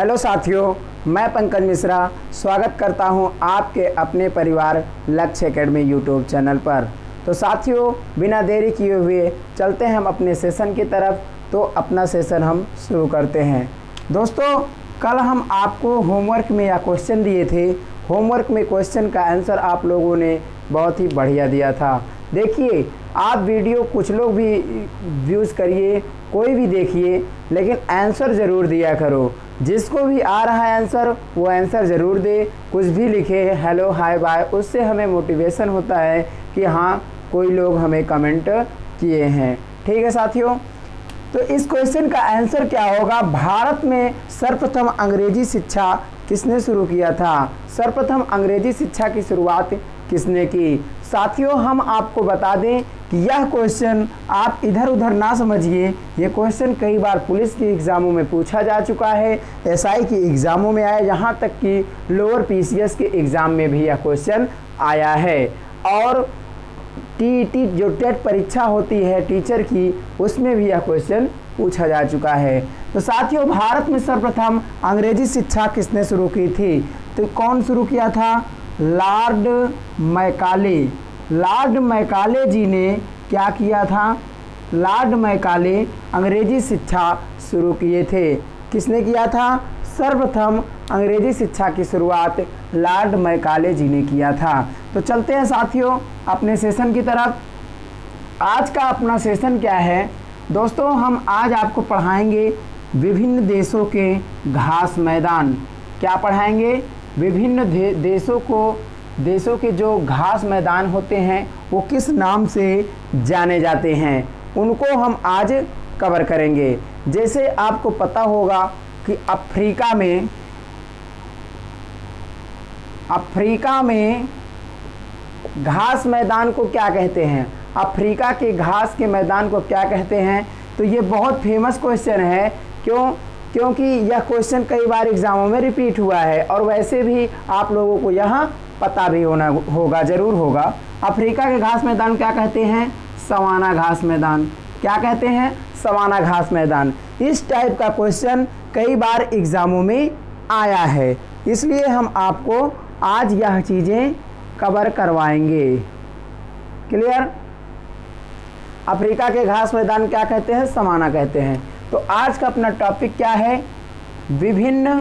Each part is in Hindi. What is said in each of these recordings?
हेलो साथियों, मैं पंकज मिश्रा स्वागत करता हूं आपके अपने परिवार लक्ष्य एकेडमी यूट्यूब चैनल पर। तो साथियों, बिना देरी किए हुए चलते हैं हम अपने सेशन की तरफ। तो अपना सेशन हम शुरू करते हैं। दोस्तों, कल हम आपको होमवर्क में या क्वेश्चन दिए थे। होमवर्क में क्वेश्चन का आंसर आप लोगों ने बहुत ही बढ़िया दिया था। देखिए, आप वीडियो कुछ लोग भी व्यूज़ करिए, कोई भी देखिए, लेकिन आंसर ज़रूर दिया करो। जिसको भी आ रहा है आंसर, वो आंसर ज़रूर दे। कुछ भी लिखे, हेलो हाय बाय, उससे हमें मोटिवेशन होता है कि हाँ, कोई लोग हमें कमेंट किए हैं। ठीक है साथियों, तो इस क्वेश्चन का आंसर क्या होगा? भारत में सर्वप्रथम अंग्रेजी शिक्षा किसने शुरू किया था? सर्वप्रथम अंग्रेजी शिक्षा की शुरुआत किसने की? साथियों, हम आपको बता दें कि यह क्वेश्चन आप इधर उधर ना समझिए। ये क्वेश्चन कई बार पुलिस के एग्ज़ामों में पूछा जा चुका है, एसआई के एग्ज़ामों में आया, यहाँ तक कि लोअर पीसीएस के एग्ज़ाम में भी यह क्वेश्चन आया है। और टीईटी जो टेट परीक्षा होती है टीचर की, उसमें भी यह क्वेश्चन पूछा जा चुका है। तो साथियों, भारत में सर्वप्रथम अंग्रेजी शिक्षा किसने शुरू की थी? तो कौन शुरू किया था? Lord Macaulay. लॉर्ड मैकाले जी ने क्या किया था? लॉर्ड मैकाले अंग्रेजी शिक्षा शुरू किए थे। किसने किया था? सर्वप्रथम अंग्रेजी शिक्षा की शुरुआत लॉर्ड मैकाले जी ने किया था। तो चलते हैं साथियों अपने सेशन की तरफ। आज का अपना सेशन क्या है दोस्तों? हम आज आपको पढ़ाएंगे विभिन्न देशों के घास मैदान। क्या पढ़ाएंगे? विभिन्न देशों के जो घास मैदान होते हैं वो किस नाम से जाने जाते हैं, उनको हम आज कवर करेंगे। जैसे आपको पता होगा कि अफ्रीका में घास मैदान को क्या कहते हैं? अफ्रीका के घास के मैदान को क्या कहते हैं? तो ये बहुत फेमस क्वेश्चन है। क्योंकि यह क्वेश्चन कई बार एग्ज़ामों में रिपीट हुआ है, और वैसे भी आप लोगों को यहाँ पता भी होगा, ज़रूर होगा। अफ्रीका के घास मैदान क्या कहते हैं? सवाना घास मैदान। क्या कहते हैं? सवाना घास मैदान। इस टाइप का क्वेश्चन कई बार एग्ज़ामों में आया है, इसलिए हम आपको आज यह चीज़ें कवर करवाएंगे। क्लियर? अफ्रीका के घास मैदान क्या कहते हैं? सवाना कहते हैं। तो आज का अपना टॉपिक क्या है? विभिन्न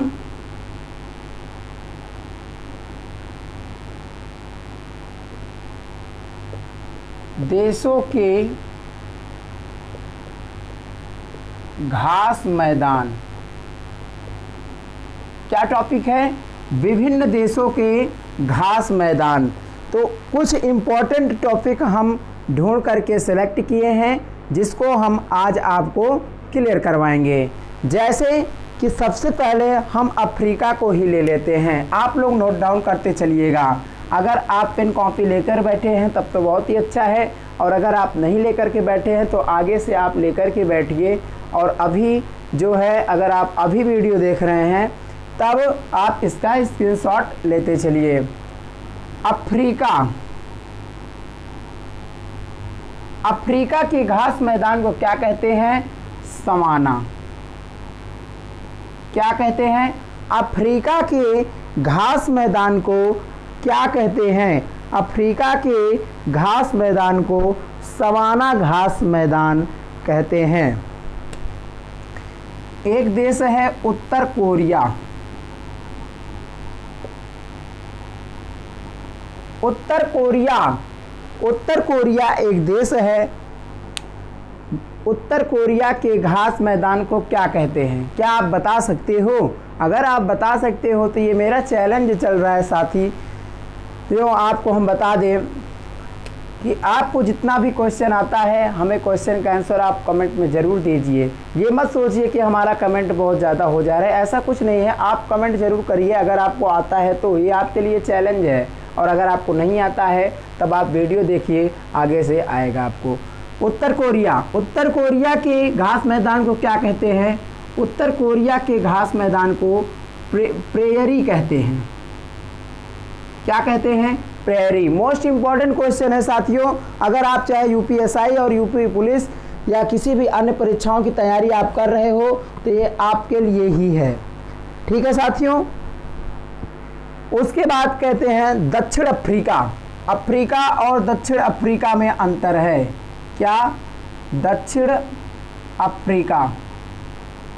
देशों के घास मैदान। क्या टॉपिक है? विभिन्न देशों के घास मैदान। तो कुछ इम्पोर्टेंट टॉपिक हम ढूंढ करके सेलेक्ट किए हैं, जिसको हम आज आपको क्लियर करवाएंगे। जैसे कि सबसे पहले हम अफ्रीका को ही ले लेते हैं। आप लोग नोट डाउन करते चलिएगा। अगर आप पेन कॉपी लेकर बैठे हैं तब तो बहुत ही अच्छा है, और अगर आप नहीं लेकर के बैठे हैं तो आगे से आप लेकर के बैठिए। और अभी जो है, अगर आप अभी वीडियो देख रहे हैं तब आप इसका स्क्रीनशॉट लेते चलिए। अफ्रीका के घास मैदान को क्या कहते हैं? सवाना। क्या कहते हैं? अफ्रीका के घास मैदान को क्या कहते हैं? अफ्रीका के घास मैदान को सवाना घास मैदान कहते हैं। एक देश है उत्तर कोरिया। उत्तर कोरिया एक देश है। उत्तर कोरिया के घास मैदान को क्या कहते हैं? क्या आप बता सकते हो? अगर आप बता सकते हो तो ये मेरा चैलेंज चल रहा है साथी। तो आपको हम बता दें कि आपको जितना भी क्वेश्चन आता है, हमें क्वेश्चन का आंसर आप कमेंट में ज़रूर दीजिए। ये मत सोचिए कि हमारा कमेंट बहुत ज़्यादा हो जा रहा है, ऐसा कुछ नहीं है। आप कमेंट ज़रूर करिए। अगर आपको आता है तो ये आपके लिए चैलेंज है, और अगर आपको नहीं आता है तब आप वीडियो देखिए, आगे से आएगा आपको। उत्तर कोरिया के घास मैदान को क्या कहते हैं? उत्तर कोरिया के घास मैदान को प्रेयरी कहते हैं। क्या कहते हैं? प्रेयरी। मोस्ट इम्पॉर्टेंट क्वेश्चन है साथियों। अगर आप चाहे यूपीएसआई और यूपी पुलिस या किसी भी अन्य परीक्षाओं की तैयारी आप कर रहे हो तो ये आपके लिए ही है। ठीक है साथियों। उसके बाद कहते हैं दक्षिण अफ्रीका। अफ्रीका और दक्षिण अफ्रीका में अंतर है क्या? दक्षिण अफ्रीका,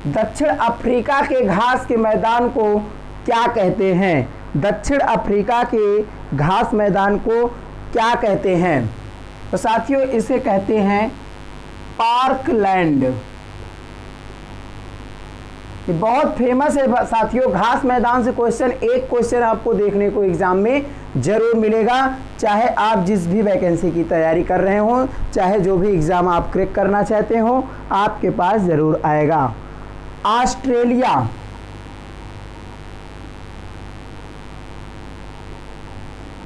दक्षिण अफ्रीका के घास के मैदान को क्या कहते हैं? दक्षिण अफ्रीका के घास मैदान को क्या कहते हैं? तो साथियों इसे कहते हैं पार्कलैंड। ये बहुत फेमस है साथियों। घास मैदान से एक क्वेश्चन आपको देखने को एग्जाम में जरूर मिलेगा, चाहे आप जिस भी वैकेंसी की तैयारी कर रहे हो, चाहे जो भी एग्जाम आप क्रैक करना चाहते हो, आपके पास जरूर आएगा। ऑस्ट्रेलिया,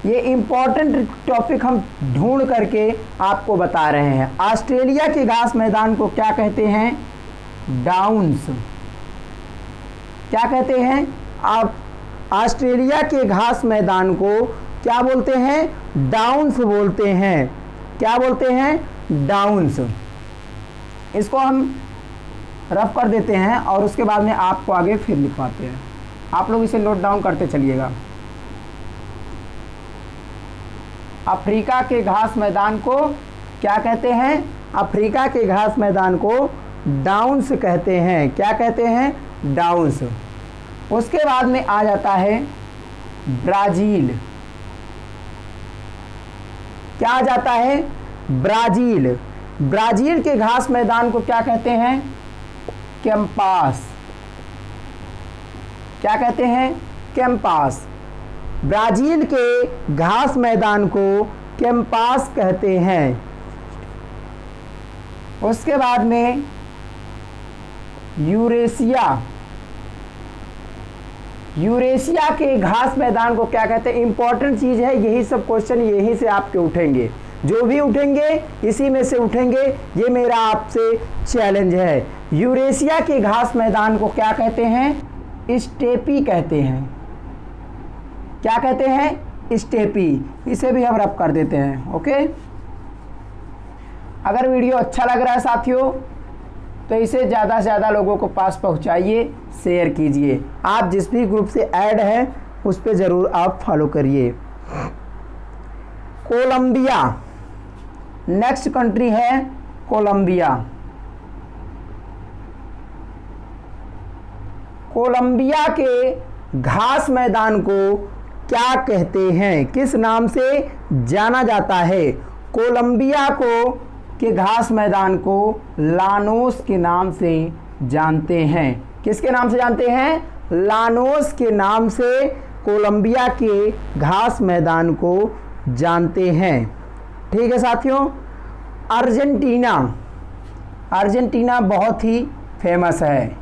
ये इंपॉर्टेंट टॉपिक हम ढूंढ करके आपको बता रहे हैं। ऑस्ट्रेलिया के घास मैदान को क्या कहते हैं? डाउन्स। क्या कहते हैं? आप ऑस्ट्रेलिया के घास मैदान को क्या बोलते हैं? डाउन्स बोलते हैं। क्या बोलते हैं? डाउन्स। इसको हम रफ कर देते हैं और उसके बाद में आपको आगे फिर लिखवाते हैं। आप लोग इसे नोट डाउन करते चलिएगा। अफ्रीका के घास मैदान को क्या कहते हैं? अफ्रीका के घास मैदान को डाउन्स कहते हैं। क्या कहते हैं? डाउन्स। उसके बाद में आ जाता है ब्राज़ील। क्या आ जाता है? ब्राज़ील। ब्राज़ील के घास मैदान को क्या कहते हैं? कैंपास। क्या कहते हैं? कैंपास। ब्राज़ील के घास मैदान को कैंपास कहते हैं। उसके बाद में यूरेशिया। यूरेशिया के घास मैदान को क्या कहते हैं? इंपॉर्टेंट चीज़ है, यही सब क्वेश्चन यहीं से आपके उठेंगे, जो भी उठेंगे इसी में से उठेंगे। ये मेरा आपसे चैलेंज है। यूरेशिया के घास मैदान को क्या कहते हैं? स्टेपी कहते हैं। क्या कहते हैं? स्टेपी। इसे भी हम रफ कर देते हैं। ओके, अगर वीडियो अच्छा लग रहा है साथियों तो इसे ज़्यादा से ज़्यादा लोगों को पास पहुंचाइए, शेयर कीजिए। आप जिस भी ग्रुप से ऐड हैं उस पर ज़रूर आप फॉलो करिए। कोलंबिया, नेक्स्ट कंट्री है कोलंबिया। कोलंबिया के घास मैदान को क्या कहते हैं? किस नाम से जाना जाता है? कोलंबिया के घास मैदान को लानोस के नाम से जानते हैं। किसके नाम से जानते हैं? लानोस के नाम से कोलंबिया के घास मैदान को जानते हैं। ठीक है साथियों। अर्जेंटीना, अर्जेंटीना बहुत ही फेमस है।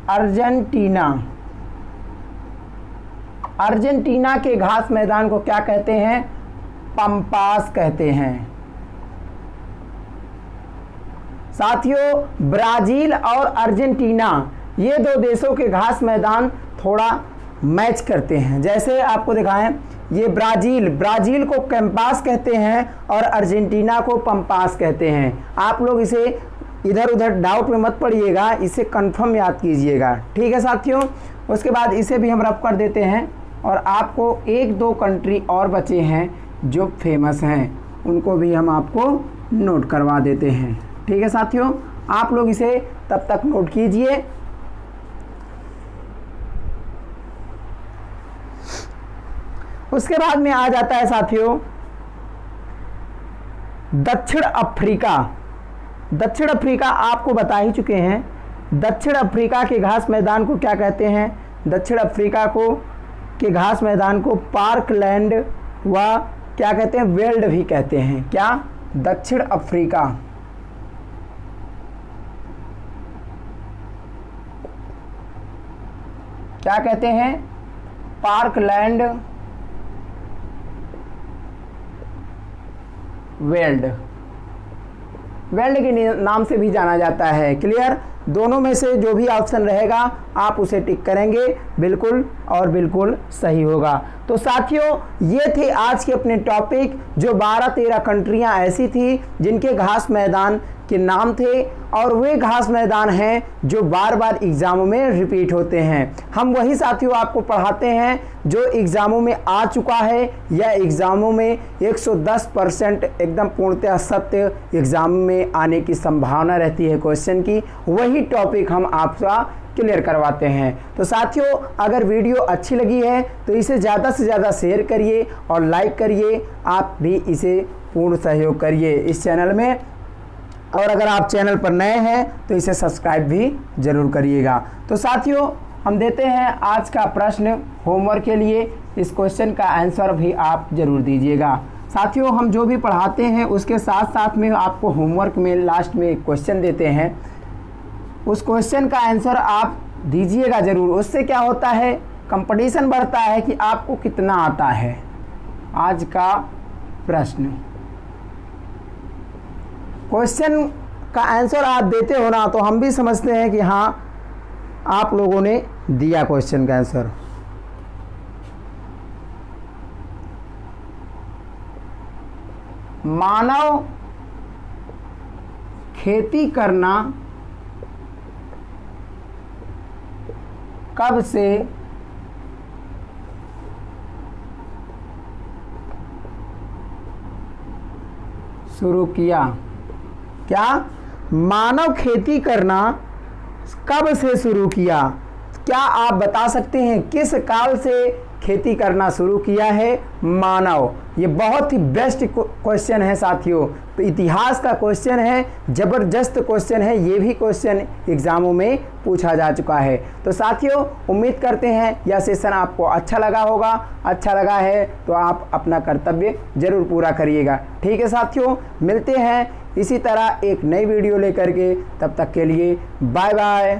अर्जेंटीना, अर्जेंटीना के घास मैदान को क्या कहते हैं? पंपास कहते हैं। साथियों ब्राज़ील और अर्जेंटीना ये दो देशों के घास मैदान थोड़ा मैच करते हैं। जैसे आपको दिखाएं, ये ब्राज़ील को कैंपास कहते हैं और अर्जेंटीना को पंपास कहते हैं। आप लोग इसे इधर उधर डाउट में मत पड़िएगा, इसे कंफर्म याद कीजिएगा। ठीक है साथियों। उसके बाद इसे भी हम रफ कर देते हैं और आपको एक दो कंट्री और बचे हैं जो फेमस हैं, उनको भी हम आपको नोट करवा देते हैं। ठीक है साथियों, आप लोग इसे तब तक नोट कीजिए। उसके बाद में आ जाता है साथियों दक्षिण अफ्रीका। दक्षिण अफ्रीका आपको बता ही चुके हैं। दक्षिण अफ्रीका के घास मैदान को क्या कहते हैं? दक्षिण अफ्रीका के घास मैदान को पार्कलैंड व क्या कहते हैं? वेल्ड भी कहते हैं। क्या? दक्षिण अफ्रीका। क्या कहते हैं? Parkland weld. वेल्ड के नाम से भी जाना जाता है। क्लियर? दोनों में से जो भी ऑप्शन रहेगा आप उसे टिक करेंगे, बिल्कुल और बिल्कुल सही होगा। तो साथियों ये थे आज के अपने टॉपिक, जो 12-13 कंट्रियां ऐसी थी जिनके घास मैदान के नाम थे और वे घास मैदान हैं जो बार बार एग्ज़ामों में रिपीट होते हैं। हम वही साथियों आपको पढ़ाते हैं जो एग्ज़ामों में आ चुका है या एग्ज़ामों में 110% एकदम पूर्णतः सत्य एग्ज़ाम में आने की संभावना रहती है क्वेश्चन की, वही टॉपिक हम आपका क्लियर करवाते हैं। तो साथियों अगर वीडियो अच्छी लगी है तो इसे ज़्यादा से ज़्यादा शेयर करिए और लाइक करिए, आप भी इसे पूर्ण सहयोग करिए इस चैनल में। और अगर आप चैनल पर नए हैं तो इसे सब्सक्राइब भी ज़रूर करिएगा। तो साथियों हम देते हैं आज का प्रश्न होमवर्क के लिए, इस क्वेश्चन का आंसर भी आप ज़रूर दीजिएगा। साथियों हम जो भी पढ़ाते हैं उसके साथ साथ में आपको होमवर्क में लास्ट में एक क्वेश्चन देते हैं, उस क्वेश्चन का आंसर आप दीजिएगा ज़रूर। उससे क्या होता है, कंपटीशन बढ़ता है कि आपको कितना आता है। आज का प्रश्न, क्वेश्चन का आंसर आप देते हो ना तो हम भी समझते हैं कि हाँ आप लोगों ने दिया क्वेश्चन का आंसर। मानव खेती करना कब से शुरू किया? क्या मानव खेती करना कब से शुरू किया? क्या आप बता सकते हैं किस काल से खेती करना शुरू किया है मानव? ये बहुत ही बेस्ट क्वेश्चन है साथियों, तो इतिहास का क्वेश्चन है, ज़बरदस्त क्वेश्चन है, ये भी क्वेश्चन एग्ज़ामों में पूछा जा चुका है। तो साथियों उम्मीद करते हैं यह सेशन आपको अच्छा लगा होगा, अच्छा लगा है तो आप अपना कर्तव्य ज़रूर पूरा करिएगा। ठीक है साथियों, मिलते हैं इसी तरह एक नई वीडियो लेकर के, तब तक के लिए बाय बाय।